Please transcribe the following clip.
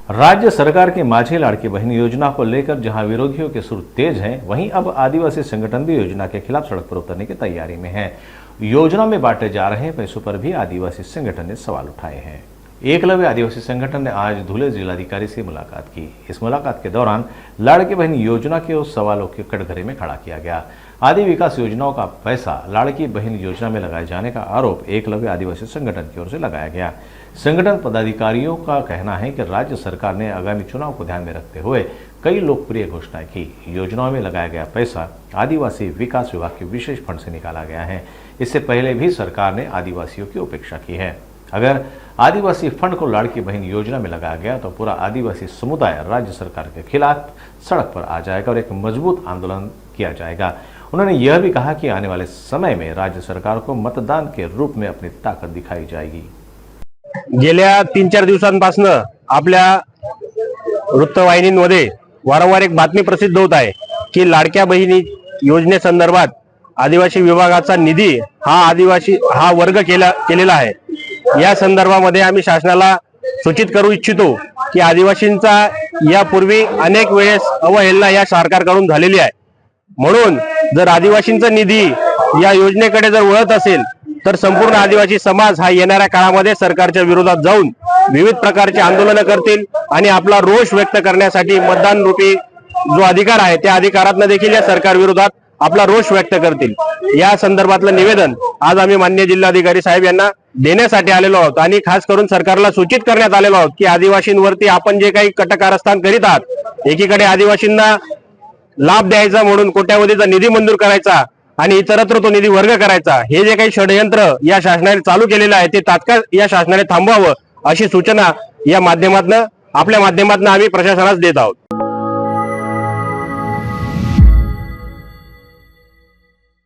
राज्य सरकार की माझी लाड़की बहन योजना को लेकर जहां विरोधियों के सुर तेज हैं, वहीं अब आदिवासी संगठन भी योजना के खिलाफ सड़क पर उतरने की तैयारी में है। योजना में बांटे जा रहे पैसों पर भी आदिवासी संगठन ने सवाल उठाए हैं। एकलव्य आदिवासी संगठन ने आज धुले जिलाधिकारी से मुलाकात की। इस मुलाकात के दौरान लाड़की बहन योजना के उस सवालों के कटघरे में खड़ा किया गया। आदि विकास योजनाओं का पैसा लाड़की बहन योजना में लगाए जाने का आरोप एकलव्य आदिवासी संगठन की ओर से लगाया गया। संगठन पदाधिकारियों का कहना है कि राज्य सरकार ने आगामी चुनाव को ध्यान में रखते हुए कई लोकप्रिय घोषणाएं की। योजनाओं में लगाया गया पैसा आदिवासी विकास विभाग के विशेष फंड से निकाला गया है। इससे पहले भी सरकार ने आदिवासियों की उपेक्षा की है। अगर आदिवासी फंड को लाड़की बहन योजना में लगाया गया तो पूरा आदिवासी समुदाय राज्य सरकार के खिलाफ सड़क पर आ जाएगा और एक मजबूत आंदोलन किया जाएगा। उन्होंने यह भी कहा कि आने वाले समय में राज्य सरकार को मतदान के रूप में अपनी ताकत दिखाई जाएगी। गेल्या 3-4 दिवसांपासून आपल्या वृत्तवाहिनींमध्ये वारंवार एक बातमी प्रसिद्ध होत आहे की लाडक्या बहिणी योजनेसंदर्भात आदिवासी विभागाचा निधी हा वर्ग केलेला आहे। या संदर्भामध्ये आम्ही शासनाला सूचित करू इच्छितो की आदिवासींचा यापूर्वी अनेक वेळेस अवहेलना या सरकारकडून झालेली आहे। म्हणून जर आदिवासींचा निधी या योजनेकडे जर वळत असेल तर संपूर्ण आदिवासी समाज हा येणाऱ्या काळामध्ये सरकारच्या विरोधात जाऊन विविध प्रकारचे आंदोलन करतील आणि आपला रोष व्यक्त करण्यासाठी मतदान रूपी जो अधिकार आहे त्या अधिकारातनं देखील या सरकार विरोधात आपला रोष व्यक्त करतील। या संदर्भातलं निवेदन आज आम्ही माननीय जिल्हाधिकारी साहेब यांना देण्यासाठी आलेलो आहोत आणि खास करून सरकारला सूचित करण्यात आलेलो आहोत की आदिवासींवरती आपण जे काही कटकारस्थान करीत आहात, एकीकडे आदिवासींना लाभ द्यायचा म्हणून कोट्यावधीचा निधी मंजूर करायचा आणि इतरत्र तो निधी वर्ग करायचा, हे जे काही षडयंत्र या शासनाने चालू केलेलं आहे ते तात्काळ या शासनाने थांबवावं अशी सूचना या माध्यमातून आपल्या माध्यमातून आम्ही प्रशासनास देत आहोत।